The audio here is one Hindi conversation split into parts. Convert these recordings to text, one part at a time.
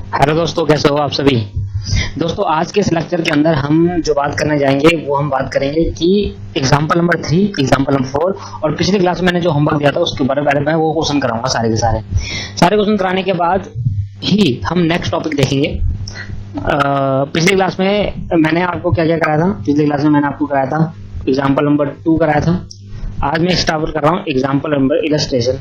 हेलो दोस्तों, कैसे हो आप सभी। दोस्तों, आज के इस लेक्चर के अंदर हम जो बात करने जाएंगे वो हम बात करेंगे कि एग्जाम्पल नंबर 3, एग्जाम्पल नंबर 4 और पिछली क्लास में मैंने जो होमवर्क दिया था उसके बारे में मैं वो क्वेश्चन कराऊंगा। सारे के सारे क्वेश्चन कराने के बाद ही हम नेक्स्ट टॉपिक देखेंगे। पिछली क्लास में मैंने आपको क्या क्या कराया था। पिछली क्लास में मैंने आपको कराया था एग्जाम्पल नंबर 2 कराया था। आज मैं स्टार्ट कर रहा हूँ एग्जाम्पल नंबर इलस्ट्रेशन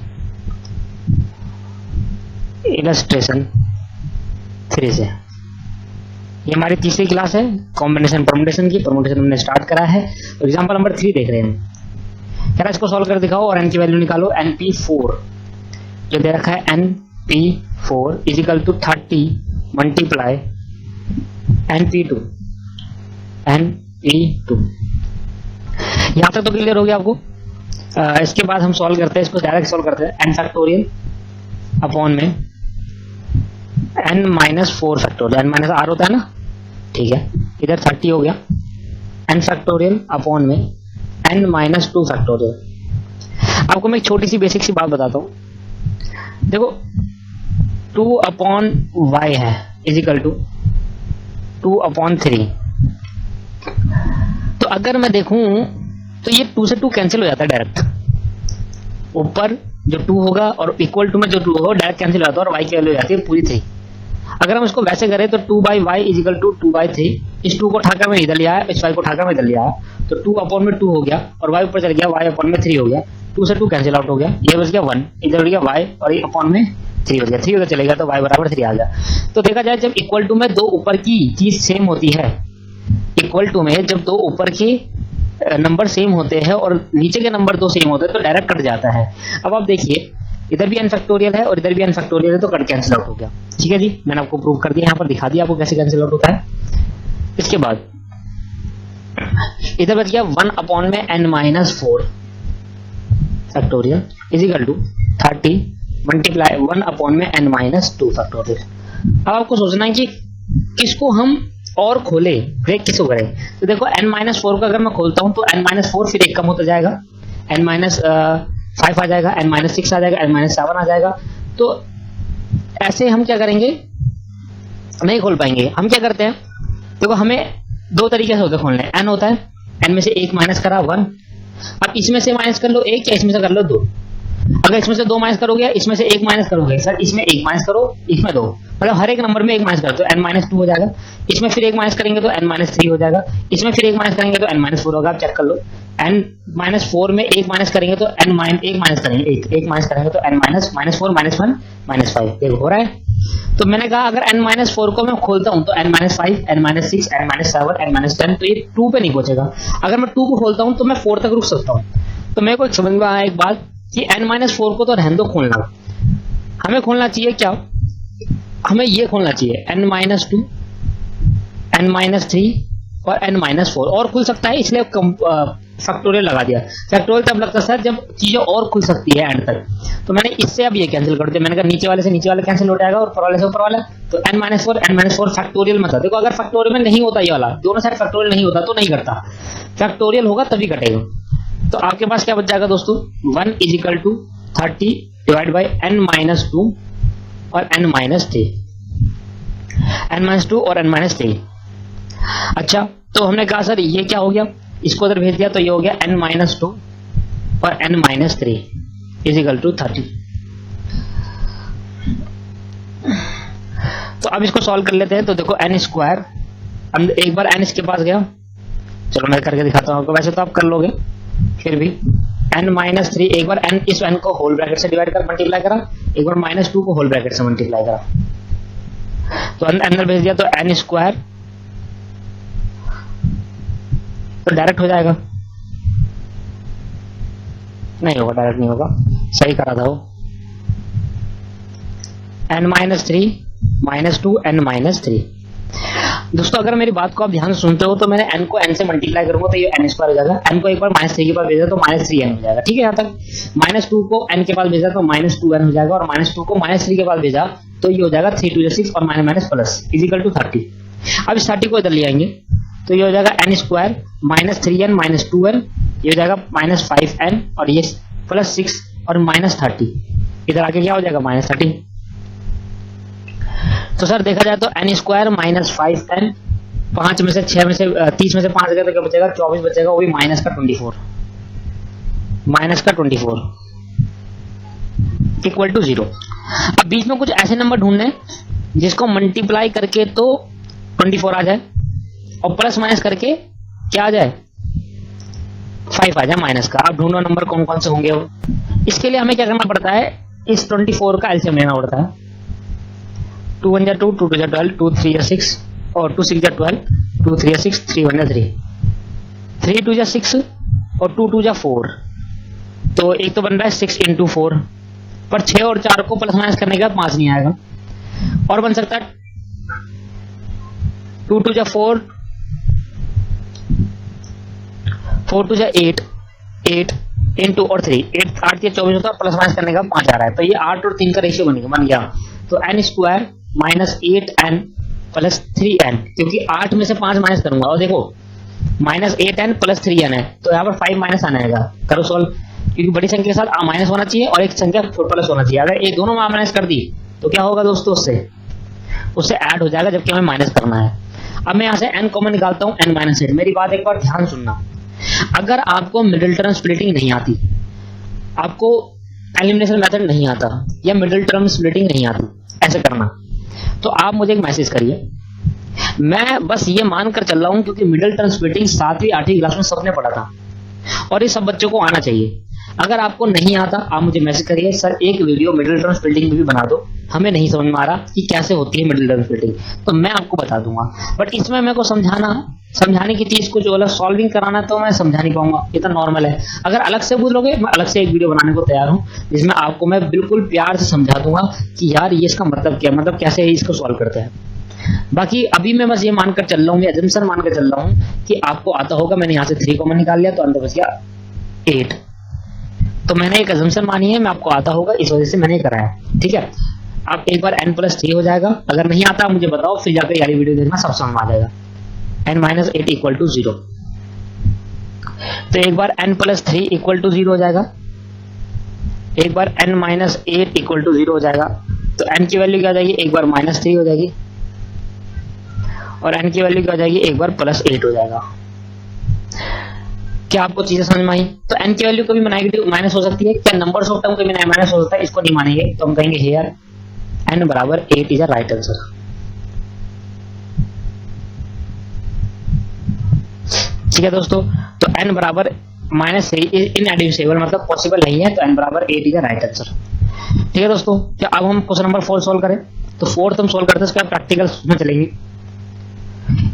3 से। ये हमारी तीसरी क्लास है कॉम्बिनेशन परमुटेशन की। परमुटेशन हमने स्टार्ट करा है। एग्जांपल नंबर 3 देख रहे हैं हम। क्या इसको सॉल्व कर दिखाओ और n की वैल्यू निकालो। np4 जो दे रखा है np4 is equal to 30 multiply np2। यहां तक तो क्लियर हो गया आपको। इसके बाद हम सॉल्व करते हैं, इसको डायरेक्ट सॉल्व करते हैं। n फैक्टोरियल अपॉन में n minus 4 factorial. n minus r होता है ना, ठीक है। इधर 30 हो गया। n फैक्टोरियल अपॉन में n माइनस 2 फैक्टोरियल। आपको मैं एक छोटी सी बेसिक सी बात बताता हूँ। देखो 2 अपॉन y है इज इक्वल टू 2 अपॉन 3। तो अगर मैं देखूं तो ये 2 से 2 कैंसिल हो जाता है डायरेक्ट। ऊपर जो 2 होगा और इक्वल टू में जो 2 होगा डायरेक्ट कैंसिल हो जाता है और y की वैल्यू हो जाती है पूरी 3। अगर हम इसको वैसे करें तो 2 by y is equal to 2 by 3। इस 2 को उठाकर में इधर लिया है, इस y को उठाकर में इधर लिया है, तो 2 अपॉन में 2 हो गया और y ऊपर चल गया, y अपॉन में 3 हो गया। 2 से 2 कैंसिल आउट हो गया, ये बच गया 1, इधर हो गया y और ये अपॉन में 3 हो गया। 3 उधर चलेगा तो y बराबर 3 आ गया। तो देखा जाए जब इक्वल टू में दो ऊपर की चीज सेम होती है, इक्वल टू में जब दो ऊपर की नंबर सेम होते हैं और नीचे के नंबर दो सेम होते हैं तो डायरेक्ट कट जाता है। अब आप देखिए इधर भी n फैक्टोरियल है और इधर भी n फैक्टोरियल है तो कट कैंसिल आउट हो गया। ठीक है जी, मैंने आपको प्रूव कर दिया, यहाँ पर दिखा दिया आपको कैसे कैंसिल आउट होता है। इसके बाद इधर बच गया 1 अपॉन में n minus 4 factorial is equal to 30 multiply 1 upon में n माइनस 2 फैक्टोरियल। अब आपको सोचना है कि किसको हम और खोले, ब्रेक किसको करें। तो देखो n माइनस 4 का अगर मैं खोलता हूं तो n माइनस 4 फिर एक कम होता जाएगा, n माइनस 5 आ जाएगा, n माइनस 6 आ जाएगा, n माइनस 7 आ जाएगा। तो ऐसे हम क्या करेंगे, नहीं खोल पाएंगे। हम क्या करते हैं, देखो हमें दो तरीके से होते हैं खोलने। n होता है, n में से एक माइनस करा 1। अब इसमें से माइनस कर लो 1 या इसमें से कर लो 2। अगर इसमें से 2 माइनस करोगे, इसमें से 1 माइनस करोगे, सर इसमें 1 माइनस करो, इसमें 2, मतलब हर एक नंबर में 1 माइनस करो तो n माइनस 2 हो जाएगा। इसमें फिर 1 माइनस करेंगे तो n माइनस 3 हो जाएगा। इसमें फिर 1 माइनस करेंगे तो n माइनस 4 होगा। आप चेक कर लो, n माइनस 4 में 1 माइनस करेंगे तो n माइनस 1 माइनस करेंगे, 1 माइनस करेंगे तो n माइनस 4 माइनस 1 माइनस 5 देखो हो रहा है। तो मैंने कहा अगर n माइनस 4 को मैं खोलता हूं तो n minus 5, n minus 6, n minus 7, n minus 10, तो ये 2 पे नहीं पहुंचेगा। अगर मैं 2 को खोलता हूं तो मैं 4 तक रुक सकता हूं। तो मेरे को समझ में आया एक बात कि n माइनस 4 को तो रहने दो खोलना, हमें खोलना चाहिए क्या, हमें ये खोलना चाहिए n माइनस 2, n माइनस 3 और n माइनस 4 और खुल सकता है, इसलिए फैक्टोरियल लगा दिया। फैक्टोरियल तब लगता है सर जब चीजें और खुल सकती है एंड तक। तो मैंने इससे अब ये कैंसिल कर दिया। मैंने कहा नीचे वाले से नीचे वाला कैंसिल हो जाएगा और ऊपर वाले से ऊपर वाला। तो n माइनस 4 फैक्टोरियल में था। देखो अगर फैक्टोरियल में नहीं होता, ये वाला दोनों साइड फैक्टोरियल नहीं होता तो नहीं करता, फैक्टोरियल होगा तभी कटेगा। तो आपके पास क्या बच जाएगा दोस्तों, 1 is equal to 30 divide by n minus 2 और n माइनस 3, n माइनस 2 और n माइनस 3। अच्छा, तो हमने कहा सर ये क्या हो गया, इसको उधर भेज दिया तो ये हो गया n माइनस 2 और n minus 3 is equal to 30। तो अब इसको सॉल्व कर लेते हैं। तो देखो n स्क्वायर, एक बार n इसके पास गया, चलो मैं करके दिखाता हूँ आपको, वैसे तो आप कर लोगे फिर भी। n माइनस 3, एक बार n इस n को होल ब्रैकेट से डिवाइड कर मल्टीप्लाई करा, एक बार माइनस 2 को होल ब्रैकेट से मल्टीप्लाई करा, तो अंदर भेज दिया तो n स्क्वायर तो डायरेक्ट हो जाएगा, नहीं होगा, डायरेक्ट नहीं होगा, सही करा था वो। n minus 3 minus 2 n minus 3। दोस्तों अगर मेरी बात को आप ध्यान से सुनते हो तो मैंने n को n से मल्टीप्लाई करूंगा तो ये n स्क्वायर हो जाएगा। n को एक बार माइनस 3 के पास भेजा तो माइनस 3n हो जाएगा। ठीक है, यहाँ तक माइनस 2 को n के पास भेजा तो माइनस 2n हो जाएगा और माइनस 2 को माइनस 3 के पास भेजा तो ये हो जाएगा 3 2 6 और minus minus plus is equal to 30। अब इस 30 को इधर ले आएंगे तो ये हो जाएगा n square minus 3n minus 2n, ये हो जाएगा माइनस 5n और ये प्लस 6 और माइनस 30, इधर आके क्या हो जाएगा माइनस 30। तो सर देखा जाए तो एन स्क्वायर माइनस 5n, 5 में से 6 में से 30 में से 5 गया तो क्या बचेगा, 24 बचेगा, वो भी माइनस का 24 इक्वल टू 0। अब बीच में कुछ ऐसे नंबर ढूंढने जिसको मल्टीप्लाई करके तो 24 आ जाए और प्लस माइनस करके क्या आ जाए, 5 आ जाए माइनस का। आप ढूंढो नंबर कौन कौन से होंगे वो। इसके लिए हमें क्या करना पड़ता है, इस 24 का एलसीएम लेना पड़ता है। 2 1 2, 2 2 12, 2 3 6 और 2 6 12, 2 3 6, 3 1 3, 3 2 6 और 2 2 4। तो एक तो बन रहा है 6 इंटू 4, पर 6 और 4 को प्लस माइनस करने के बाद 5 नहीं आएगा। और बन सकता है 2 2 4, 4 2 8, 8 इंटू और 3, 8 8 या 24 होता है, प्लस माइनस करने का 5 आ रहा है। तो ये 8 और 3 का रेशियो बन गया। तो N square minus 8n plus 3n, क्योंकि 8 में से 5 माइनस करूंगा और देखो माइनस 8n प्लस 3n है, तो यहाँ पर 5 माइनस आना आएगा। करो सॉल्व, क्योंकि बड़ी संख्या के साथ माइनस होना चाहिए और एक संख्या प्लस होना चाहिए। अगर ये दोनों माइनस कर दी तो क्या होगा दोस्तों, उससे ऐड हो जाएगा, जबकि हमें माइनस करना है। अब मैं यहाँ से n कॉमन निकालता हूँ, n माइनस 8। मेरी बात एक बार ध्यान सुनना, अगर आपको मिडिल टर्म स्प्लिटिंग नहीं आती, आपको एलिमिनेशन मेथड नहीं आता या मिडिल टर्म स्प्लिटिंग नहीं आती ऐसे करना, तो आप मुझे एक मैसेज करिए। मैं बस ये मानकर चल रहा हूँ क्योंकि मिडिल टर्म स्प्लिटिंग 7वीं 8वीं क्लास में सबने पढ़ा था और ये सब बच्चों को आना चाहिए। अगर आपको नहीं आता आप मुझे मैसेज करिए, सर एक वीडियो मिडिल टर्म स्प्लिटिंग भी बना दो, हमें नहीं समझ में आ रहा कि कैसे होती है मिडिल टर्म स्प्लिटिंग, तो मैं आपको बता दूंगा। बट इसमें मेरे को समझाने की चीज कुछ अलग, सॉल्विंग कराना तो मैं समझा नहीं पाऊंगा, ये तो नॉर्मल है। अगर अलग से पूछ लोगे, मैं अलग से एक वीडियो बनाने को तैयार हूँ जिसमें आपको मैं बिल्कुल प्यार से समझा दूंगा कि यार ये इसका मतलब क्या, मतलब कैसे इसको सॉल्व करते हैं। बाकी अभी मैं बस ये मानकर चल रहा हूँ, एजम्पशन मानकर चल रहा हूँ कि आपको आता होगा। मैंने यहाँ से 3 कॉमन निकाल लिया तो अंदर बच गया 8, तो मैंने एक एजम्पशन मानी है, मैं आपको आता होगा, इस वजह से मैंने कराया। ठीक है, आप एक बार n प्लस 3 हो जाएगा। अगर नहीं आता मुझे बताओ, फिर जाकर यारी वीडियो देखना, सब समझ आ जाएगा। n माइनस 8 इक्वल टू 0, तो एक बार n प्लस 3 इक्वल टू 0 हो जाएगा, एक बार n माइनस 8 इक्वल टू 0 हो जाएगा। तो n की वैल्यू क्या हो जाएगी, एक बार माइनस 3 हो जाएगी और n की वैल्यू क्या हो जाएगी, एक बार प्लस 8 हो जाएगा। क्या आपको चीजें समझ में आई? तो n की वैल्यू कभी नेगेटिव माइनस हो सकती है, क्या नंबर्स ऑफ टर्म कभी माइनस हो सकता है, इसको नहीं मानेंगे तो हम कहेंगे हियर n बराबर 8 इज अ राइट आंसर। ठीक है दोस्तों, तो n बराबर माइनस इनएडिमिसेबल मतलब पॉसिबल नहीं है, तो n बराबर 8 इज अ राइट आंसर। ठीक है दोस्तों, क्या अब हम क्वेश्चन नंबर 4 सॉल्व करें? तो 4 हम सॉल्व करते हैं, उसके प्रैक्टिकल में चलेंगे।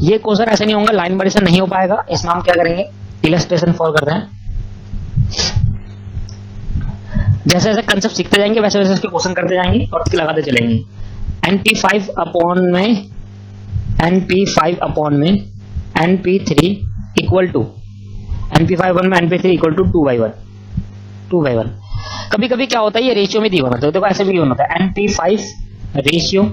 ये क्वेश्चन ऐसे नहीं होगा, लाइन बाय लाइन नहीं हो पाएगा, इसमें हम क्या करेंगे, इलस्ट्रेशन फॉलो करते हैं। जैसे जैसे कंसेप्ट सीखते जाएंगे वैसे वैसे इसके क्वेश्चन करते जाएंगे और टिक लगाते चलेंगे। NP5 अपॉन में NP3 इक्वल टू NP5 में NP3 इक्वल टू 2/1। कभी कभी क्या होता है, ये रेशियो में दी होना है, देखो ऐसे भी होता है NP5 ratio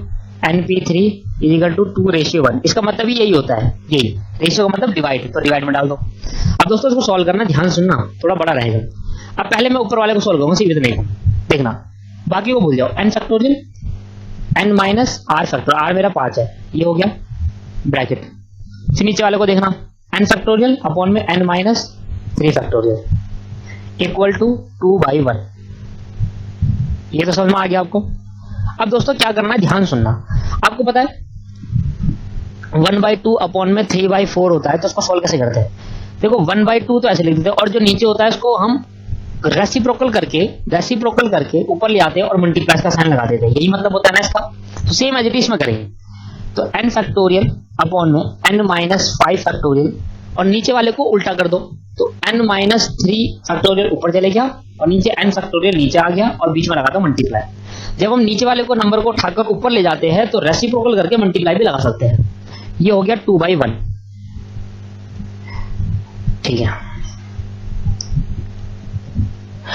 NP3 equal to 2:1। इसका मतलब भी यही होता है, यही रेशियो का मतलब डिवाइड, तो डिवाइड में डाल दो। अब दोस्तों इसको सॉल्व करना, ध्यान सुनना, थोड़ा बड़ा रहेगा। अब पहले मैं ऊपर वाले को सॉल्व करूंगा, सीधे इतने को देखना, बाकी को भूल जाओ। n factorial n minus r factorial, r मेरा 5 है, ये हो गया ब्रैकेट। फिर नीचे वाले को देखना, n फैक्टोरियल अपॉन में n minus 3 factorial equal to 2/1। ये तो समझ में आ गया आपको। अब दोस्तों क्या करना है, ध्यान सुनना। आपको पता है 1/2 अपॉन में 3/4 होता है, तो उसको सॉल्व कैसे करते हैं? देखो 1/2 तो ऐसे लिख देते हैं और जो नीचे होता है उसको हम रेसिप्रोकल करके ऊपर ले आते हैं और मल्टीप्लाई का साइन लगा देते हैं, यही मतलब होता है ना इसका। तो सेम एज इट इज में करेंगे, तो n फैक्टोरियल अपॉन में n माइनस 5 फैक्टोरियल और नीचे वाले को उल्टा कर दो, तो n माइनस 3 फैक्टोरियल ऊपर चले गया और नीचे n फैक्टोरियल नीचे आ गया और बीच में लगा दो मल्टीप्लाई। जब हम नीचे वाले को नंबर को उठाकर ऊपर ले जाते हैं तो रेसिप्रोकल करके मल्टीप्लाई भी लगा सकते हैं। ये हो गया 2/1। ठीक है,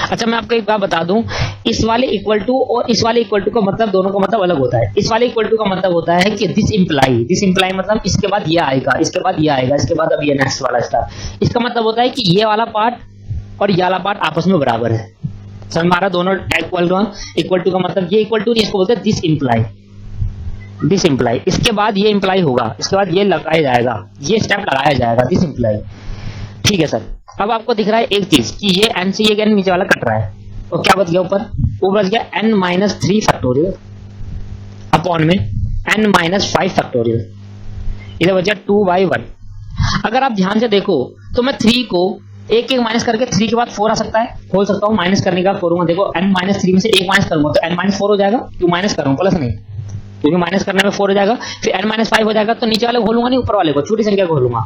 अच्छा मैं आपको एक बात बता दूं, इस वाले इक्वल टू और इस वाले इक्वल टू का मतलब, दोनों का मतलब अलग होता है। इस वाले इक्वल टू का मतलब होता है कि दिस इंप्लाई मतलब इसके बाद ये आएगा, इसके बाद ये आएगा, इसके बाद अब ये नेक्स्ट वाला स्टार। इसका मतलब होता है कि ये वाला पार्ट और ये वाला पार्ट आपस में बराबर है। समझ में आ रहा? दोनों इक्वल टू का मतलब ये इक्वल टू, इसको बोलते हैं दिस इंप्लाई। दिस इम्प्लाई, इसके बाद ये इम्प्लाई होगा, इसके बाद ये लगाया जाएगा, ये स्टेप लगाया जाएगा, दिस इम्प्लाई। ठीक है सर, अब आपको दिख रहा है एक चीज कि ये n से ये n नीचे वाला कट रहा है, तो क्या बच गया ऊपर बच गया n-3 फैक्टोरियल अपॉन में n-5 फैक्टोरियल, इधर बच गया 2/1। अगर आप ध्यान से देखो तो मैं 3 को एक एक माइनस करके 3 के बाद 4 आ सकता है, खोल सकता हूँ, माइनस करने का करूंगा, देखो n-3 में से एक माइनस करूंगा तो n-4 हो जाएगा, क्यों माइनस करूँ प्लस नहीं, क्योंकि माइनस करने में 4 हो जाएगा, फिर n-5 हो जाएगा, तो नीचे वाले खोलूंगा नहीं, ऊपर वाले को छोटी संख्या को खोलूंगा।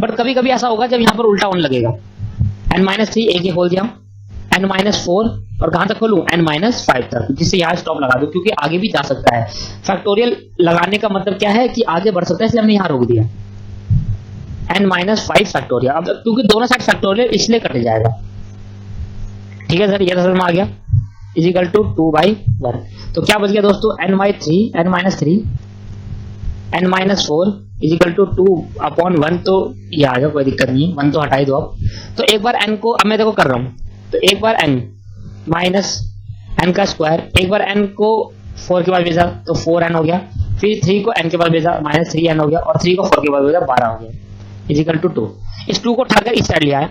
बट कभी कभी ऐसा होगा जब यहाँ पर उल्टा 1 लगेगा, n-3 एक खोल दिया, n-4 और कहां तक खोलूं n-5 तक, जिससे यहाँ स्टॉप लगा दो, क्योंकि आगे भी जा सकता है। फैक्टोरियल लगाने का मतलब क्या है कि आगे बढ़ सकता है, इसलिए हमने यहाँ रोक दिया n-5 फैक्टोरियल। अब क्योंकि दोनों साइड फैक्टोरियल इसलिए कट जाएगा। ठीक है सर, ये समझ में आ गया, इजिकल टू 2/1। तो क्या बच गया दोस्तों n-3 n-4 इजिकल टू 2/1, तो ये आ गया, कोई दिक्कत नहीं है, 1 तो हटा ही दो आप। तो एक बार n को, अब मैं देखो कर रहा हूं, तो एक बार n माइनस n का स्क्वायर, एक बार n को 4 के बाद भेजा तो 4n हो गया, फिर 3 को n के बाद भेजा -3n हो गया, और 3 को 4 के बाद भेजा 12 हो गया, इजिकल टू 2। इस 2 को उठाकर इस साइड लिया है,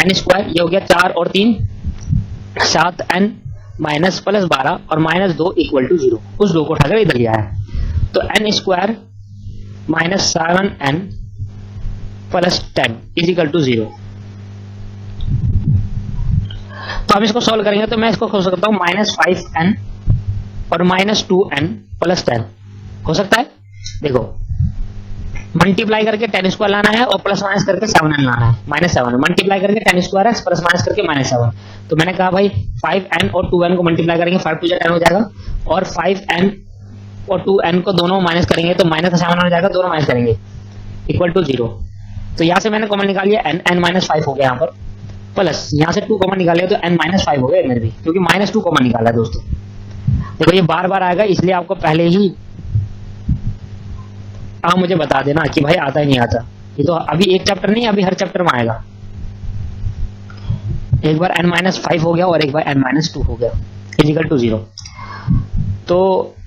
n स्क्वायर, ये हो गया 4 और 3 7n माइनस प्लस 12 और -2 इक्वल टू 0, उस 2 को उठाकर इधर लिया है, तो n square minus 7n plus 10 is equal to 0। तो हम इसको सॉल्व करेंगे, तो मैं इसको खोल सकता हूं -5n और -2n प्लस 10 हो सकता है। देखो मल्टीप्लाई करके 10 स्क्वायर लाना है और प्लस माइनस करके 7n लाना है, -7 मल्टीप्लाई करके 10 स्क्वायर है, प्लस माइनस करके -7। तो मैंने कहा भाई 5n और 2n को मल्टीप्लाई करेंगे, 5 2 10 हो जाएगा, और 5n और 2n को दोनों माइनस करेंगे तो -7 हो जाएगा, दोनों माइनस करेंगे इक्वल टू 0। तो यहाँ से मैंने कॉमन निकाल लिया, n-5 हो गया यहाँ पर, प्लस यहाँ से 2 कॉमन निकालेगा तो n-5 हो गया इधर भी, क्योंकि -2 कॉमन निकाला है दोस्तों। देखो ये बार बार आएगा, इसलिए आपको पहले ही आप मुझे बता देना कि भाई आता ही नहीं आता, ये तो अभी एक चैप्टर नहीं, अभी हर चैप्टर में आएगा। एक बार n-5 हो गया और एक बार n-2 हो गया, इक्वल टू 0। तो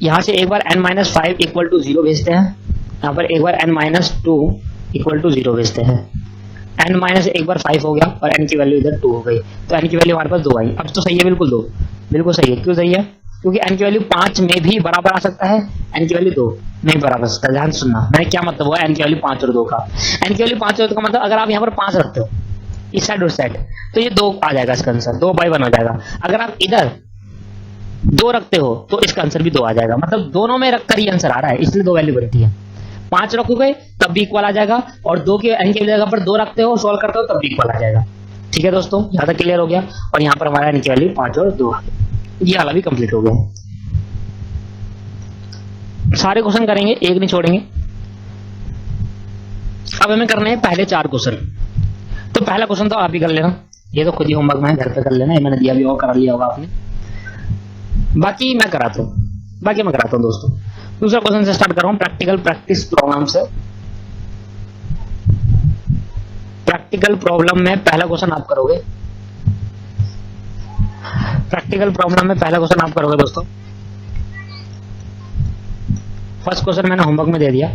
यहाँ से एक बार n-5 इक्वल टू 0 भेजते हैं, यहाँ पर एक बार n-2 इक्वल टू 0 भेजते हैं, n माइनस एक बार 5 हो गया और n की वैल्यू इधर 2 हो गई, तो n की वैल्यू हमारे पास 2 आई। अब तो सही है, बिल्कुल 2, बिल्कुल सही है। क्यों सही है? क्योंकि n की वैल्यू 5 में भी बराबर आ सकता है, n की वैल्यू 2 नहीं बराबर सकता। ध्यान सुनना, मैंने क्या मतलब हुआ n की वैल्यू 5 और 2 का। n की वैल्यू 5 और 2 का मतलब अगर आप यहाँ पर 5 रखते हो इस साइड उस साइड, तो ये 2 आ जाएगा, इसका आंसर 2/1 हो जाएगा। अगर आप इधर 2 रखते हो तो इसका आंसर भी 2 आ जाएगा, मतलब दोनों में रखकर ही आंसर आ रहा है, इसलिए 2 वैल्यू बनती है। 5 रखोगे तब भी इक्वल आ जाएगा, और 2 के n की जगह पर 2 रखते हो, सॉल्व करते हो तब भी इक्वल आ जाएगा। ठीक है दोस्तों, यहाँ तक क्लियर हो गया। और यहाँ पर हमारा n की वैल्यू 5 और 2 ये वाला भी कंप्लीट हो गया। सारे क्वेश्चन करेंगे, एक नहीं छोड़ेंगे। अब हमें करने हैं पहले 4 क्वेश्चन। तो पहला क्वेश्चन तो आप ही कर लेना, ये तो खुद ही होमवर्क में घर पे कर लेना, ये मैंने दिया भी होगा, करा लिया होगा आपने। बाकी मैं कराता हूँ दोस्तों। दूसरा क्वेश्चन से स्टार्ट कर रहा हूं, प्रैक्टिकल प्रैक्टिस प्रॉब्लम से। प्रैक्टिकल प्रॉब्लम में पहला क्वेश्चन आप करोगे, दोस्तों। फर्स्ट क्वेश्चन मैंने होमवर्क में दे दिया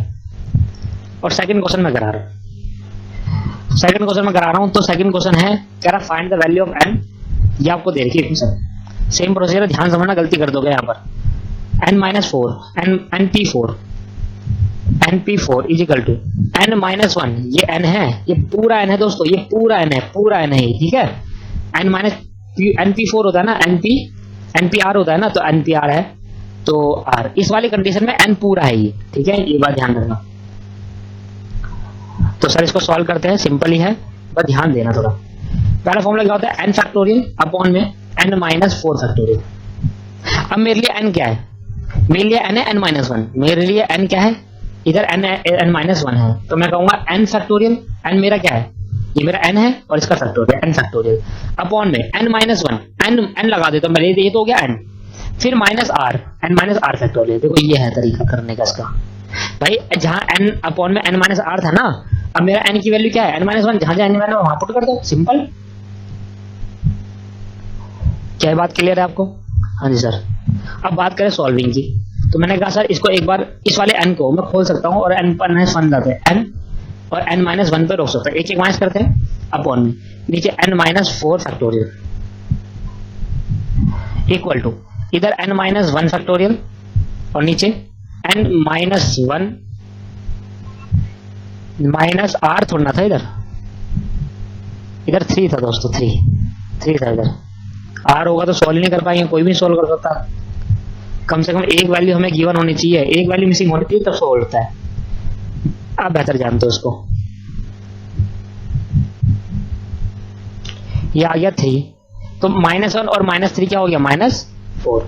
और सेकंड क्वेश्चन में करा रहा हूं। तो सेकंड क्वेश्चन है, कह रहा find the value of n। ये आपको दे रखी है क्वेश्चन, सेम प्रोसीजर, ध्यान समझना, गलती कर दोगे यहाँ पर। n-4 np4 is equal to n-1। ये n है, ये पूरा n है दोस्तों, ये पूरा n है, ठीक है। np4 होता है ना, npr होता है ना, तो npr है, तो r। इस वाली कंडीशन में n पूरा है ये, ठीक है, ये बात ध्यान रखना। तो सर इसको सॉल्व करते हैं, सिंपल ही है, बस ध्यान देना थोड़ा। पहला फॉर्मूला क्या होता है, n फैक्टोरियल अपॉन में n-4 फैक्टोरियल। अब मेरे लिए n क्या है, मेरे लिए n है n-1, मेरे लिए n क्या है, इधर n-1 है, तो मैं कहूंगा n फैक्टोरियल। n मेरा क्या है, ये मेरा n है और इसका फैक्टोरियल n फैक्टोरियल अपॉन में n-1, n लगा देता हूं मैं, ये तो हो गया n, फिर n-r फैक्टोरियल। देखो ये है तरीका करने का इसका भाई, जहां n अपॉन में n-r था ना, अब मेरा n की वैल्यू क्या है, n-1, जहां जहां n वहां पुट कर दो, सिंपल। क्या बात क्लियर है आपको? हाँ जी सर। अब बात करें सॉल्विंग की, तो मैंने कहा सर इसको एक बार इस वाले n को मैं खोल सकता हूँ और n पर -1 लाते हैं, n और n-1 पे रोक सकता है, एक एक माइनस करते हैं अपॉन में, नीचे n-4 फैक्टोरियल इक्वल टू इधर n-1 फैक्टोरियल और नीचे n-1 माइनस r थोड़ा था, इधर 3 था दोस्तों, 3 था इधर, r होगा तो सॉल्व नहीं कर पाएंगे, कोई भी सॉल्व कर सकता, कम से कम एक वैल्यू हमें गिवन होनी चाहिए, एक वैल्यू मिसिंग होनी चाहिए तब सॉल्व होता है। आप बेहतर जानते हो उसको। ये आ गया 3, तो -1 और -3 क्या हो गया, -4।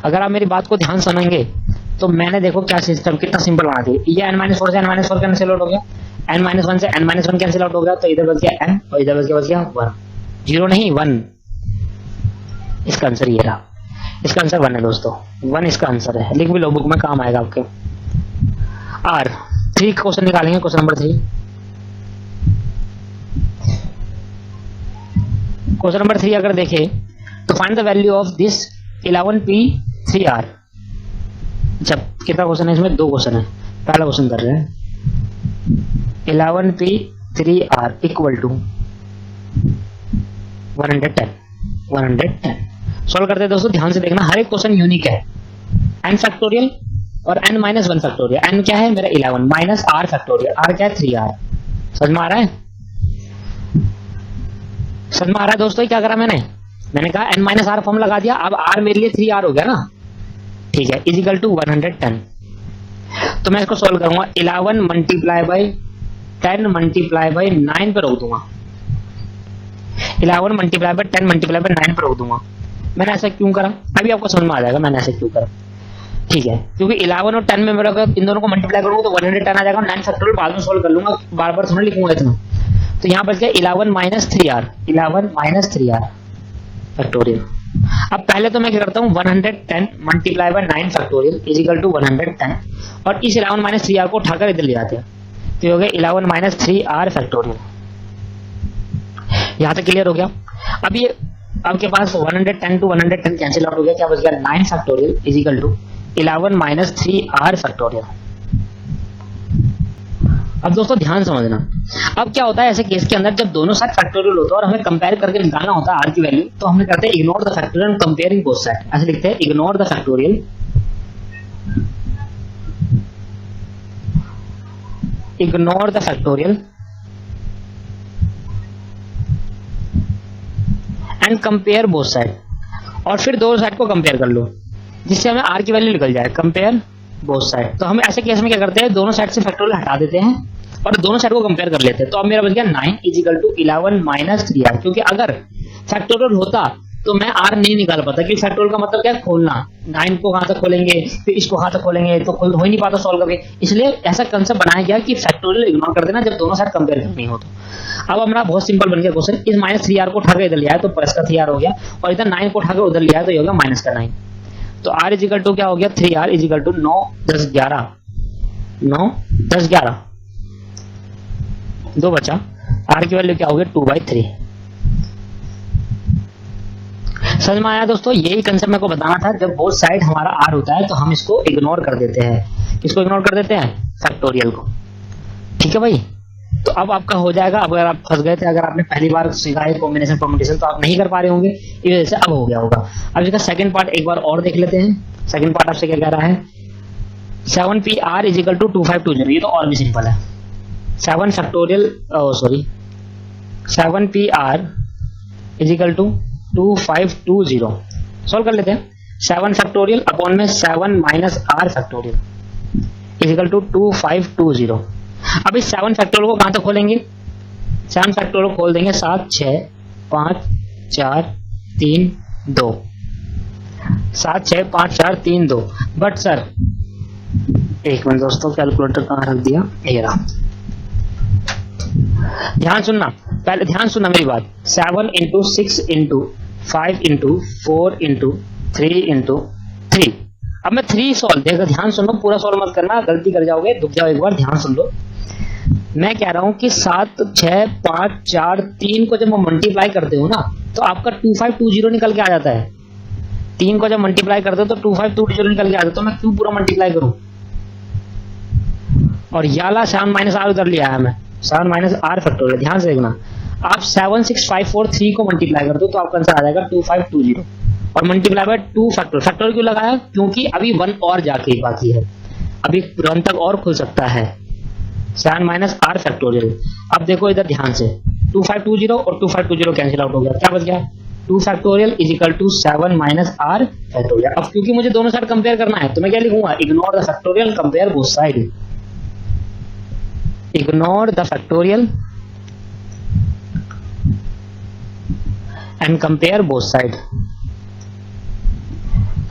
अगर आप मेरी बात को ध्यान सुनेंगे तो मैंने देखो क्या सिस्टम कितना सिंपल बना दिया, ये n-4 से n-4 कैंसिल आउट हो गया, n-1 से n-1 कैंसिल आउट हो गया, तो इधर बच गया n और इधर बच गया 1, 0 नहीं 1, इसका आंसर ये रहा, इसका आंसर 1 है दोस्तों, 1 इसका आंसर है, लिख भी लो बुक में, काम आएगा आपके। R 3 क्वेश्चन निकालेंगे, क्वेश्चन नंबर 3, क्वेश्चन नंबर 3 अगर देखें तो find the value of this 11p3r। अच्छा कितना क्वेश्चन है इसमें, 2 क्वेश्चन है, पहला क्वेश्चन कर रहे हैं 11p3r इक्वल टू 110। सॉल्व करते हैं दोस्तों, ध्यान से देखना, हर एक क्वेश्चन यूनिक है, n फैक्टोरियल और n-1 फैक्टोरियल, n क्या है मेरा 11 माइनस r फैक्टोरियल, r क्या है 3r। समझ में आ रहा है, समझ में आ रहा है दोस्तों, क्या करा मैंने कहा n-r फॉर्म लगा दिया, अब r मेरे लिए 3r हो गया ना, ठीक है, इजिकल टू 110। तो मैं इसको सॉल्व करूंगा, 11 मल्टीप्लाई बाई 10 मल्टीप्लाई बाई 9 पे रोक दूंगा, 11 मल्टीप्लाई बाई 10 मल्टीप्लाई बाई 9 पे रोक दूंगा। मैंने ऐसा क्यों करा, अभी आपको समझ में आ जाएगा मैंने ऐसा क्यों करा, ठीक है, क्योंकि 11 और 10 में मेरा इन दोनों को मल्टीप्लाई करूंगा तो 110 आ जाएगा, 9 फैक्टोरियल बाद में सॉल्व कर लूंगा, बार बार थोड़ा लिखूंगा इतना। तो यहाँ बच गया 11 माइनस 3r फैक्टोरियल। अब पहले तो मैं क्या करता हूँ, 110 multiply by 9 factorial is equal to 110, और इस 11 माइनस 3r को उठाकर इधर ले आते हैं, तो ये हो गया 11 माइनस 3r फैक्टोरियल। यहाँ तक क्लियर हो गया। अब ये आपके पास 110 टू 110 कैंसिल आउट हो गया, क्या बच गया 9 factorial is equal to 11 minus 3r factorial. अब दोस्तों ध्यान समझना, अब क्या होता है ऐसे केस के अंदर, जब दोनों साइड फैक्टोरियल होता है और हमें कंपेयर करके निकालना होता है r की वैल्यू, तो हम करते हैं ignore the factorial and comparing both side, ऐसे लिखते हैं ignore the factorial and compare both side, और फिर दोनों साइड को कंपेयर कर लो जिससे हमें r की वैल्यू निकल जाए, कंपेयर बोथ साइड। तो हम ऐसे केस में क्या करते हैं, दोनों साइड से फैक्टोरियल हटा देते हैं और दोनों साइड को कंपेयर कर लेते हैं। तो अब मेरा बच गया 9 इजिकल टू 11 माइनस 3r, क्योंकि अगर फैक्टोरियल होता तो मैं r नहीं निकाल पाता, क्योंकि फैक्टोरियल का मतलब क्या है, खोलना, 9 को कहां तक खोलेंगे फिर इसको कहां तक खोलेंगे, तो हो ही नहीं पाता सॉल्व करके, इसलिए ऐसा कंसेप्ट बनाया गया कि फैक्टोरियल इग्नोर कर देना जब दोनों साइड कंपेयर करनी हो। तो अब हमारा बहुत सिंपल बन गया क्वेश्चन, इस माइनस 3r को उठाकर इधर लिया है तो प्लस का 3r हो गया, और इधर 9 को उठाकर उधर लिया है तो ये हो गया माइनस का 9। तो r इजिकल टू क्या हो गया, 3r इजिकल टू 9 10 11 2 बचा, r की वैल्यू क्या हो गया 2/3। समझ में आया दोस्तों, यही कंसेप्ट मेरे को बताना था, जब बोथ साइड हमारा r होता है तो हम इसको इग्नोर कर देते हैं, किसको इग्नोर कर देते हैं, फैक्टोरियल को, ठीक है भाई। तो अब आपका हो जाएगा, अगर आप फंस गए थे, अगर आपने पहली बार सीखा है कॉम्बिनेशन परम्यूटेशन तो आप नहीं कर पा रहे होंगे, इस वजह से अब हो गया होगा। अब इसका सेकंड पार्ट एक बार और देख लेते हैं। सेकंड पार्ट आपसे क्या कह रहा है, 7pr इजिकल टू 2520, ये तो और भी सिंपल है, 7 factorial 7pr is equal to 2520, solve कर लेते हैं। 7 फैक्टोरियल अपॉन में 7 minus r factorial is equal to 2520। अब इस 7 फैक्टोरियल को कहां तक खोलेंगे, 7 फैक्टोरियल को खोल देंगे 7 6 5 4 3 2, 7 6 5 4 3 2। बट सर एक मिनट दोस्तों, कैलकुलेटर कहां रख दिया, ये रहा। ध्यान सुनना, पहले ध्यान सुनना मेरी बात, 7 into 6 into 5 into 4 into 3 into 3। अब मैं 3 सॉल्व, देखो ध्यान सुनो, पूरा सॉल्व मत करना, गलती कर जाओगे, दुख जाओ, एक बार ध्यान सुन लो। मैं कह रहा हूं कि 7 6 5 4 3 को जब मैं मल्टीप्लाई करते हो ना तो आपका 2520 निकल के आ जाता है, 3 को जब मल्टीप्लाई करते हो तो 2520 निकल के आता है, तो मैं क्यों पूरा मल्टीप्लाई करूं? और ये वाला 7 माइनस आर उधर लिया है मैं, 7 माइनस आर फैक्टोरियल। ध्यान से देखना, आप 76543 को मल्टीप्लाई कर दो तो आपका आंसर आ जाएगा 2520, और मल्टीप्लाई बाय 2 फैक्टोरियल। फैक्टोरियल क्यों लगाया? क्योंकि अभी 1 और जाके बाकी है, अभी 1 तक और खुल सकता है। 7 माइनस आर फैक्टोरियल। अब देखो इधर ध्यान से, 2520 और 2520 कैंसिल आउट हो गया, क्या बच गया? 2 factorial is equal to 7 minus r factorial. अब क्योंकि मुझे दोनों साइड कंपेयर करना है तो मैं क्या लिखूंगा? Ignore the factorial, compare both side. Ignore the factorial and compare both side.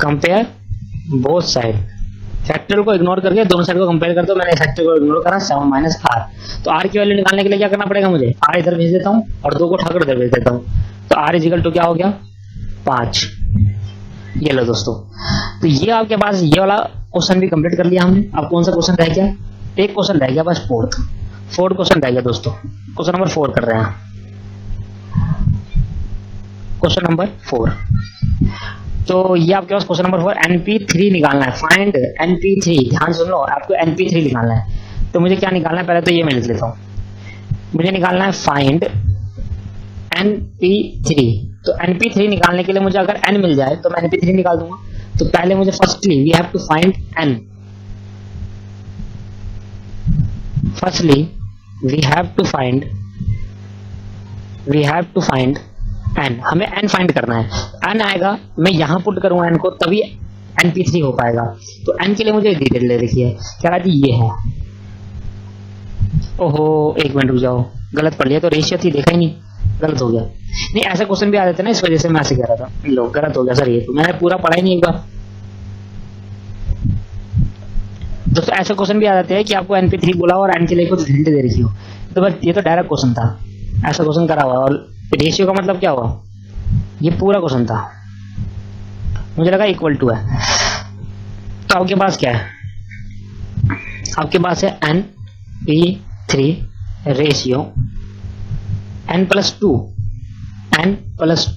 Compare both side, factorial को इग्नोर करके दोनों साइड को कंपेयर कर दो। मैंने फैक्टोरियल को इग्नोर करा, 7 माइनस आर। तो आर की वैल्यू निकालने के लिए क्या करना पड़ेगा मुझे? आर इधर भेज देता हूँ और 2 को उठाकर इधर भेज देता हूँ, तो आर इज इक्वल टू क्या हो गया? 5। ये लो दोस्तों, तो ये आपके पास ये वाला क्वेश्चन भी कंप्लीट कर लिया हमने। अब कौन सा क्वेश्चन रह गया? एक क्वेश्चन रह गया बस, फोर्थ क्वेश्चन रह गया दोस्तों। क्वेश्चन नंबर 4 कर रहे हैं, क्वेश्चन नंबर 4। तो ये आपके पास क्वेश्चन नंबर 4, NP3 निकालना है। फाइंड NP3, ध्यान सुन लो, आपको NP3 निकालना है। तो मुझे क्या निकालना है? पहले तो ये मैं लिख लेता हूँ, मुझे निकालना है फाइंड NP3। तो NP3 निकालने के लिए मुझे अगर n मिल जाए तो मैं NP3 निकाल दूंगा। तो पहले मुझे firstly we have to find n। Firstly we have to find n। हमें n फाइंड करना है। n आएगा, मैं यहां पुट करूंगा n को, तभी NP3 हो पाएगा। तो n के लिए मुझे डिटेल ले रखी है, क्या रहा जी? ये है। ओहो, एक मिनट रुक जाओ, गलत पढ़ लिया। तो रेशियो थी, देखा ही नहीं, गलत हो गया। नहीं, ऐसे क्वेश्चन भी आ जाते ना, इस वजह से मैं ऐसे कह रहा था। लो, गलत हो गया सर, ये तो मैंने पूरा पढ़ा ही नहीं एक बार। दोस्तों ऐसे क्वेश्चन भी आ जाते हैं कि आपको NP3 बोला और n के लिए कुछ हिंट दे रखी हो, तो बस ये तो डायरेक्ट क्वेश्चन था, ऐसा क्वेश्चन करा हुआ। और रेशियो का मतलब क्या हुआ? ये पूरा क्वेश्चन था, मुझे लगा इक्वल टू है। तो आपके पास क्या है? आपके पास है NP3 ratio n plus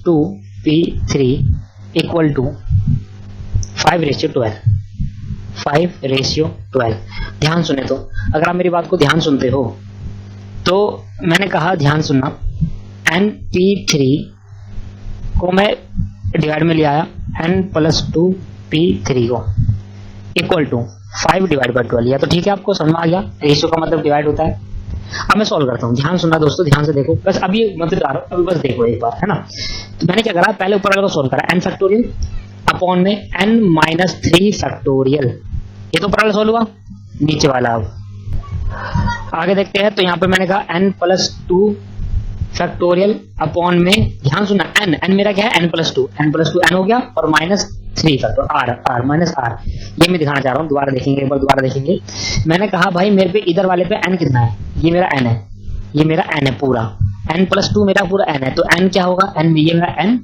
2 P3 equal to 5:12। 5:12। ध्यान सुने, तो अगर आप मेरी बात को ध्यान सुनते हो तो मैंने कहा ध्यान सुनना, NP3 को मैं डिवाइड में ले आया, n प्लस 2 P3 को इक्वल टू 5/12 लिया। तो ठीक है, आपको समझ में आ गया रेशियो का मतलब डिवाइड होता है। अब मैं सॉल्व करता हूँ, ध्यान सुनना दोस्तों, ध्यान से देखो, बस अभी मतलब अभी बस देखो एक बार, है ना। तो मैंने क्या करा, पहले ऊपर वाले को सॉल्व करा, n फैक्टोरियल अपॉन में n माइनस 3 फैक्टोरियल। ये तो ऊपर वाला सॉल्व हुआ, नीचे वाला अब आगे देखते हैं। तो यहाँ पे मैंने कहा n प्लस 2 फैक्टोरियल अपॉन में, ध्यान सुनना, n मेरा क्या है? n प्लस 2 n हो गया, और minus 3 factorial r minus r। ये मैं दिखाना चाह रहा हूँ, दोबारा देखेंगे एक बार, दोबारा देखेंगे। मैंने कहा भाई मेरे पे इधर वाले पे n कितना है? ये मेरा n है, ये मेरा n है पूरा, n प्लस 2 मेरा पूरा n है। तो n क्या होगा? n ये मेरा n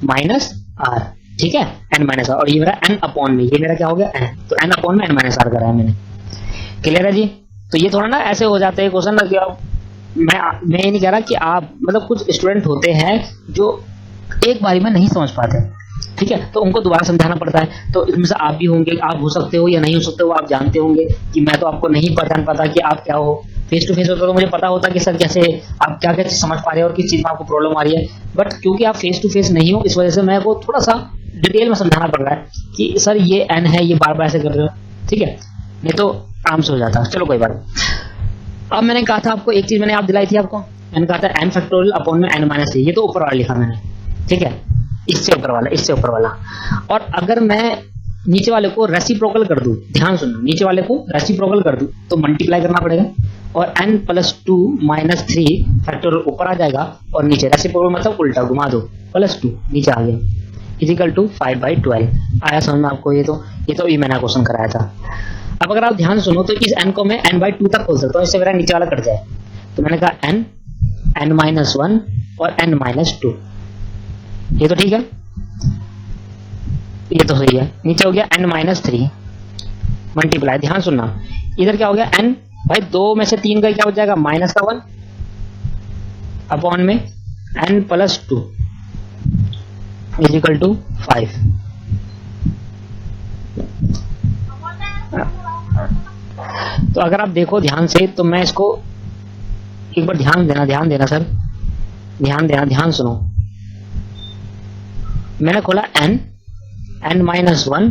माइनस r, ठीक है, n माइनस r। और ये मेरा n अपॉन में, ये मेरा क्या हो गया? n। तो n अपॉन में n माइनस r करा है मैंने। क्लियर है जी? तो ये थोड़ा ना ऐसे हो जाते हैं क्वेश्चन ना, कि आप मैं ये नहीं कह रहा कि आप, मतलब कुछ स्टूडेंट होते हैं जो एक बारी में नहीं समझ पाते, ठीक है, तो उनको दोबारा समझाना पड़ता है। तो इसमें से आप भी होंगे, आप हो सकते हो या नहीं हो सकते हो, आप जानते होंगे कि मैं तो आपको नहीं पहचान पाता कि आप क्या हो। फेस टू फेस होता तो मुझे पता होता कि सर कैसे आप क्या क्या समझ पा रहे हो और किस चीज में आपको प्रॉब्लम आ रही है। बट क्योंकि आप फेस टू फेस नहीं हो, इस वजह से मेरे को थोड़ा सा डिटेल में समझाना पड़ रहा है कि सर ये n है, ये बार बार ऐसे कर रहे हो, ठीक है, नहीं तो आराम से हो जाता। चलो कोई बात। अब मैंने कहा था आपको एक चीज मैंने आप दिलाई थी आपको, मैंने कहा था n फैक्टोरियल अपॉन में n माइनस 3। ये तो ऊपर वाला लिखा मैंने, ठीक है, इससे ऊपर वाला, इससे ऊपर वाला। और अगर मैं नीचे वाले को रेसिप्रोकल कर दूं, ध्यान सुनो, नीचे वाले को रेसिप्रोकल कर दूं तो मल्टीप्लाई करना पड़ेगा, और n प्लस 2 माइनस 3 फैक्टोरियल ऊपर आ जाएगा, और नीचे रेसिप्रोकल मतलब उल्टा घुमा दो, प्लस 2 नीचे आ गया, इजिकल टू 5/12। आया समझ में आपको? ये तो ये मैंने क्वेश्चन कराया था। अब अगर आप ध्यान सुनो तो इस n को मैं n/2 तक खोल सकता हूँ, इससे मेरा नीचे वाला कट जाए। तो मैंने कहा n माइनस 1 और n माइनस 2, ये तो ठीक है, ये तो सही है। नीचे हो गया n माइनस 3 मल्टीप्लाई, ध्यान सुनना, इधर क्या हो गया n, भाई 2 में से 3 का क्या हो जाएगा? माइनस का 1 अपॉन में n प्लस 2 इजिकल टू 5। तो अगर आप देखो ध्यान से तो मैं इसको एक बार ध्यान देना सर, ध्यान सुनो। मैंने खोला n-1,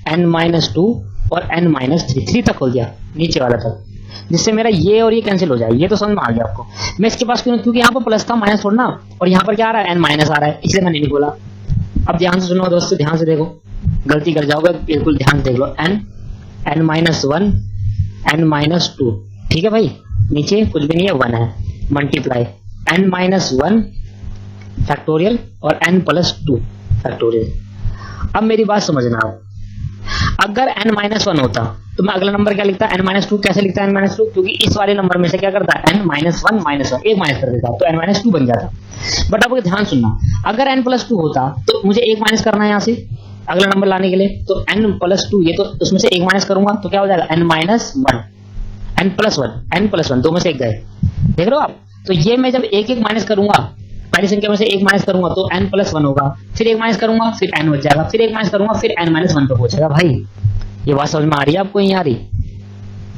n-2 और n-3 तक खोल दिया, नीचे वाला तक, जिससे मेरा ये और ये कैंसिल हो जाए। ये तो समझ में आ गया आपको। मैं इसके पास क्योंकि यहाँ पर प्लस था, माइनस छोड़ना, और यहाँ पर क्या आ रहा है, n माइनस आ रहा है, इसलिए मैंने नहीं खोला। अब ध्यान से सुनो दोस्तों, ध्यान से देखो, गलती कर जाओगे बिल्कुल, ध्यान से देख लो। n-1, n-2, ठीक है भाई, नीचे कुछ भी नहीं है, 1 है, मल्टीप्लाई n-1 फैक्टोरियल और n+2 फैक्टोरियल। अब मेरी बात समझना, अगर n-1 होता तो मैं अगला नंबर क्या लिखता, n-2 कैसे लिखता है, n-2 क्योंकि इस वाले नंबर में से क्या करता है, n-1 एक माइनस कर देता, तो n-2 बन जाता। बट अब ध्यान सुनना, अगर n+2 होता तो मुझे एक माइनस करना है यहाँ से अगला नंबर लाने के लिए, तो n+2, ये तो उसमें से एक माइनस करूंगा तो क्या हो जाएगा, n-1 दो में से एक गए, देख रहे हो आप। तो ये मैं जब एक एक माइनस करूंगा, पहली संख्या में से एक माइनस करूंगा तो n+1 होगा, फिर एक माइनस करूंगा फिर n बच जाएगा, फिर एक माइनस करूंगा फिर n-1 पे पहुंचेगा। भाई ये बात समझ में आ रही है आपको, नहीं आ रही?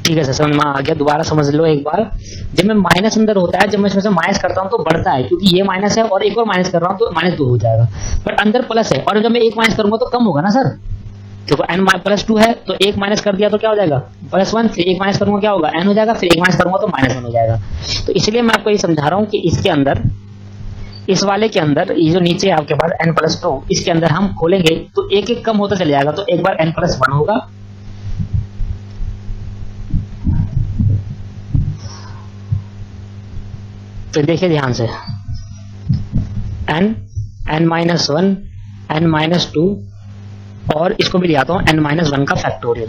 ठीक है सर, समझ में आ गया। दोबारा समझ लो एक बार, जब मैं माइनस अंदर होता है, जब मैं इसमें से माइनस करता हूं तो बढ़ता है, क्योंकि ये माइनस है और एक और माइनस कर रहा हूं तो -2 हो जाएगा, बट अंदर प्लस है, और जब मैं एक माइनस करूंगा तो कम होगा ना सर, क्योंकि n+2 है तो एक माइनस कर दिया तो क्या हो जाएगा, +1, फिर एक माइनस करूंगा क्या होगा, n हो जाएगा, फिर एक माइनस करूंगा तो -1 हो जाएगा। तो इसलिए मैं आपको ये समझा रहा हूं कि इसके अंदर, इस वाले के अंदर, ये जो नीचे आपके पास n+2, इसके अंदर हम खोलेंगे तो एक एक कम होता चले जाएगा, तो एक बार n+1 होगा, तो देखिए ध्यान से, n-1, n-2, और इसको भी लिया हूं n-1 का फैक्टोरियल,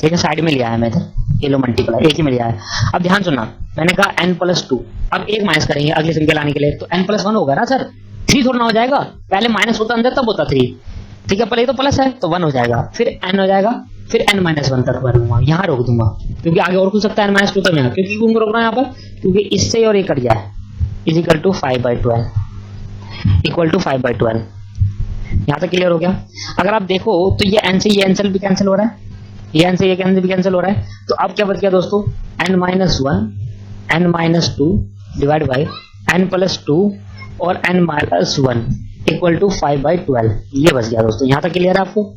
ठीक है, साइड में लिया है मैं इधर, ये लो मल्टीप्लाई, एक ही में लिया है। अब ध्यान सुनना, मैंने कहा n+2, अब एक माइनस करेंगे अगली संख्या लाने के लिए, तो n+1 होगा ना सर, 3 थोड़ा ना हो जाएगा, पहले माइनस होता अंदर तब होता 3, ठीक है, पहले तो प्लस है तो 1 हो जाएगा, फिर n हो जाएगा, फिर n-1 तक भरूंगा, यहाँ रोक दूंगा, क्योंकि आगे और खुल सकता है n-2 तक यहाँ, क्योंकि क्यों रोकना है यहाँ पर, क्योंकि इससे और ये कट गया है, इक्वल टू 5/12, यहाँ तक क्लियर हो गया। अगर आप देखो तो ये n से ये n भी कैंसिल हो रहा है, ये n से ये भी कैंसिल हो रहा है, तो अब क्या बच गया दोस्तों, n-1, n-2 divide by n+2 और n-1 इक्वल टू 5/12, ये बच गया दोस्तों। यहाँ तक क्लियर है आपको?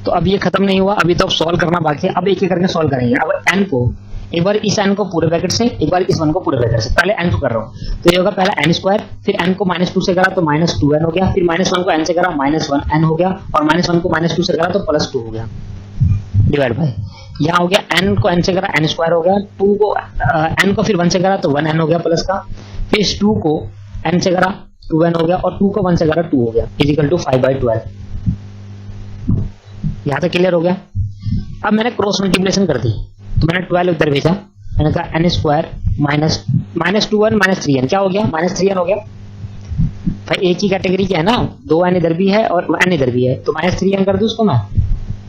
तो अब ये खत्म नहीं हुआ, अभी तो अब सॉल्व करना बाकी है, अब एक एक करके सॉल्व करेंगे। अब n को, एक बार इस n को पूरे ब्रैकेट से, एक बार इस 1 को पूरे ब्रैकेट से, पहले n को कर रहा हूँ, तो ये होगा पहला n², फिर n को -2 से करा तो -2n हो गया, फिर -1 को n से करा -1n हो गया, और -1 को -2 से करा तो +2 हो गया, डिवाइड बाय, यहाँ हो गया n को n से करा n² हो गया, 2 को n को फिर 1 से करा तो 1n हो गया प्लस का, फिर इस 2 को n से करा 2n हो गया, और 2 को 1 से करा 2 हो गया, इक्वल टू 5/12। यहाँ तक क्लियर हो गया। अब मैंने क्रॉस मल्टीप्लिकेशन कर दी, तो मैंने 12 इधर भेजा, मैंने कहा n² -2n -3n, क्या हो गया, -3n हो गया। भाई एक ही कैटेगरी क्या है ना, 2n इधर भी है और n इधर भी है, तो -3n कर दूं उसको मैं,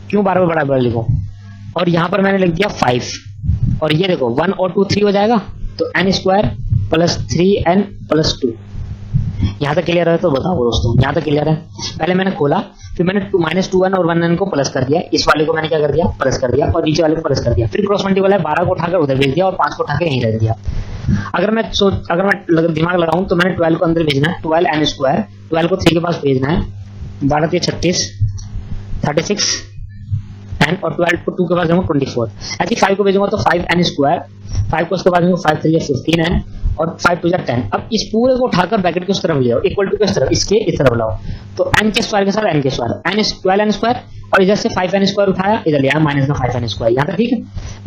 क्यों बार बार बड़ा लिखूं। और यहाँ पर मैंने लिख दिया 5, और ये देखो 1 और 2 3 हो जाएगा, तो n² + 3n + 2। यहाँ तक क्लियर है? तो बताओ दोस्तों, यहाँ तक क्लियर है? पहले मैंने खोला, फिर मैंने -2n और 1n को प्लस कर दिया, इस वाले को मैंने क्या कर दिया, प्लस कर दिया, और नीचे वाले को प्लस कर दिया, फिर क्रॉस मल्टीपल है, 12 को उठाकर उधर भेज दिया और 5 को उठाकर यहीं रख दिया। अगर मैं दिमाग लगाऊं तो मैंने 12 को अंदर भेजना है, 12n², 12 को 3 के पास भेजना है, 12 3 36 n, और 12 को 2 के पास दूंगा 24, ऐसे 5 को भेजूंगा तो 5n², 5 को उसके बाद 5 3 15n, और 5 2 10। अब इस पूरे को उठाकर ब्रैकेट के उस तरफ ले आओ, इक्वल टू किस तरफ, इसके इस तरफ लाओ, तो n के स्क्वायर के साथ n के स्क्वायर, n 12n², और इधर से 5n² उठाया, इधर लिया माइनस का 5n², यहाँ तक ठीक है,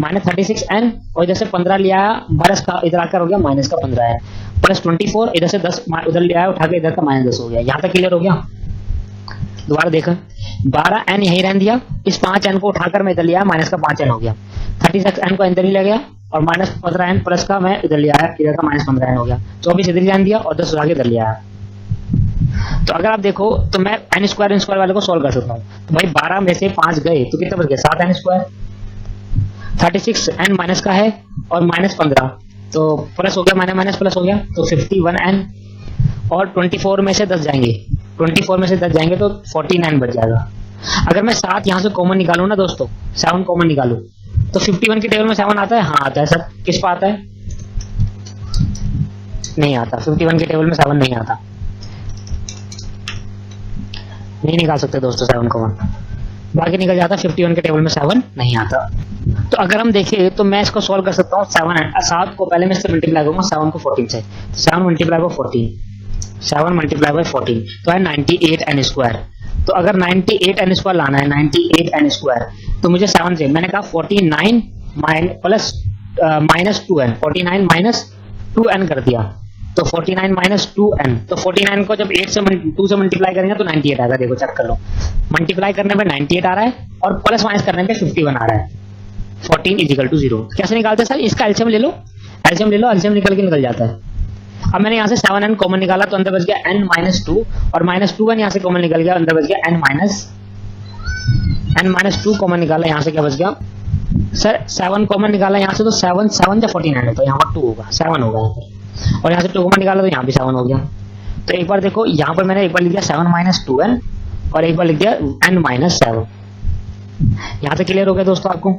-36n, और इधर से 15 लिया प्लस का, इधर आकर हो गया माइनस का 15n, प्लस 24, इधर से 10 उधर लिया उठा के, इधर का -10 हो गया। यहाँ तक क्लियर हो गया? दोबारा देखा, 12n यहीं रहने दिया, इस 5n को उठाकर मैं इधर लिया, माइनस का 5n हो गया, 36n को इधर ही ले गया, और -15n प्लस का मैं इधर लिया है, इधर का -15n हो गया, 24 इधर ही रहने दिया, और 10 उठा के इधर लिया है। तो अगर आप देखो तो मैं n² वाले को सॉल्व कर सकता हूँ, तो भाई 12 में से 5 गए तो कितना बच गया, 7n², 36n माइनस का है, और -15 तो प्लस हो गया, माइनस प्लस हो गया, तो 51n, और 24 में से 10 जाएंगे, 24 में से 10 जाएंगे तो 49 बच जाएगा। अगर मैं 7 यहाँ से कॉमन निकालू ना दोस्तों, 7 कॉमन निकालू, तो 51 की टेबल में 7 आता है? हाँ आता है सर। किस पर आता है? नहीं आता। 51 की टेबल में 7 नहीं आता, नहीं निकाल सकते दोस्तों 7 को 1, बाकी निकल जाता। 51 के टेबल में 7 नहीं आता। तो अगर हम देखें तो मैं इसको सॉल्व कर सकता हूँ। 7 को पहले मैं इससे मल्टीप्लाई करूंगा 7 को 14 से, 7 मल्टीप्लाई बाय 14, 7 मल्टीप्लाई बाय 14 तो है 98 n स्क्वायर। तो अगर 98 n स्क्वायर लाना है, 98 n स्क्वायर, तो मुझे 7 से, मैंने कहा 49 plus minus 2n, 49 minus 2n कर दिया, तो 49 माइनस 2n, तो 49 को जब 2 से मल्टीप्लाई करेंगे तो 98 आएगा। देखो चेक कर लो, मल्टीप्लाई करने पे 98 आ रहा है और प्लस माइनस करने पे 51 आ रहा है। 14 इज इक्वल टू 0। कैसे निकालते हैं सर? इसका एलसीएम ले लो, एलसीएम ले लो, एलसीएम निकल के निकल जाता है। अब मैंने यहाँ से 7n कॉमन निकाला तो अंदर बच गया n माइनस 2, और माइनस 2n यहाँ से कॉमन निकल गया, अंदर बच गया n माइनस 2 कॉमन निकाला, यहाँ से क्या बच गया सर? 7 कॉमन निकाला यहाँ से, तो 7 7 या 49 है, तो यहाँ पर 2 होगा, 7 होगा यहाँ पर, और यहाँ से 2 कॉमन निकाला तो यहाँ भी 7 हो गया। तो एक बार देखो, यहाँ पर मैंने एक बार लिख दिया 7 माइनस 2n और एक बार लिख दिया n माइनस 7। यहाँ से क्लियर हो गया दोस्तों आपको?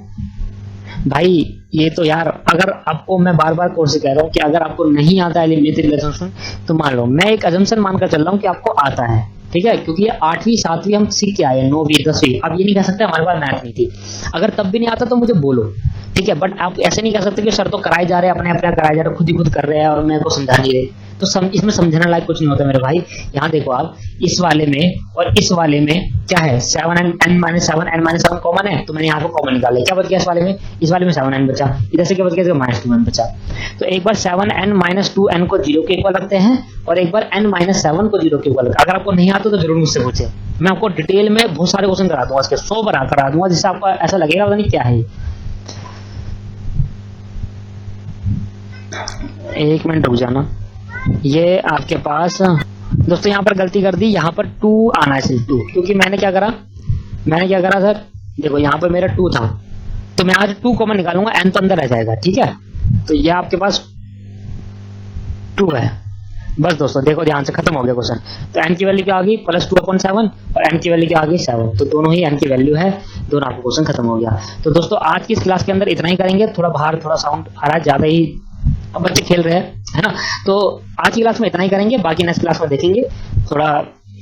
भाई ये तो यार, अगर आपको मैं बार बार कोर्स कह रहा हूँ कि अगर आपको नहीं आता है एलिमिनेटेड रिलेशंस, तो मान लो मैं एक अजम्पशन मानकर चल रहा हूँ कि आपको आता है, ठीक है, क्योंकि ये 8वीं 7वीं हम सीख के आए, 9वीं 10वीं। अब ये नहीं कह सकते हमारे पास मैथ नहीं थी। अगर तब भी नहीं आता तो मुझे बोलो, ठीक है, बट आप ऐसे नहीं कह सकते कि सर तो कराए जा रहे हैं, अपने अपने कराए जा रहे, खुद ही खुद कर रहे हैं और मेरे को समझा नहीं रहे। तो इसमें समझने लायक कुछ नहीं होता मेरे भाई। यहाँ देखो आप, इस वाले में और इस वाले में क्या है? 7n माइनस 7 कॉमन है, तो मैंने यहाँ को कॉमन निकाला। क्या बच गया इस वाले में? इस वाले में 7n बचा, इधर से क्या बच गया? माइनस 2n बचा। तो एक बार 7n माइनस 2n को 0 के इक्वल रखते हैं और एक बार n माइनस 7 को 0 के इक्वल। अगर आपको नहीं आता तो जरूर मुझसे पूछे, मैं आपको डिटेल में बहुत सारे क्वेश्चन करा दूंगा, इसके 100 करा दूंगा, जिससे आपको ऐसा लगेगा पता नहीं क्या है। एक मिनट रुक जाना। ये आपके पास दोस्तों यहाँ पर गलती कर दी, यहाँ पर 2 आना है सिर्फ 2, क्योंकि मैंने क्या करा सर, देखो यहाँ पर मेरा 2 था, तो मैं आज 2 कॉमन निकालूंगा, n तो अंदर रह जाएगा, ठीक है। तो ये आपके पास 2 है। बस दोस्तों देखो ध्यान से, खत्म हो गया क्वेश्चन। तो n की वैल्यू क्या आ गई? +2/7 और n की वैल्यू क्या आ गई? 7। तो दोनों ही n की वैल्यू है, दोनों आपको क्वेश्चन खत्म हो गया। तो दोस्तों आज की इस क्लास के अंदर इतना ही करेंगे। थोड़ा बाहर थोड़ा साउंड आ रहा है, ज्यादा ही बच्चे खेल रहे हैं, है ना। तो आज की क्लास में इतना ही करेंगे, बाकी नेक्स्ट क्लास में देखेंगे। थोड़ा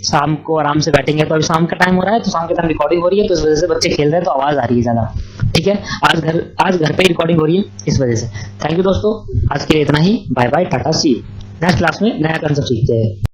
शाम को आराम से बैठेंगे, तो अभी शाम का टाइम हो रहा है, तो शाम के टाइम रिकॉर्डिंग हो रही है, तो इस वजह से बच्चे खेल रहे हैं, तो आवाज आ रही है ज्यादा, ठीक है। आज घर पे ही रिकॉर्डिंग हो रही है, इस वजह से। थैंक यू दोस्तों, आज के लिए इतना ही। बाय बाय, टाटा, सी यू। नेक्स्ट क्लास में नया कंसेप्ट सीखते हैं।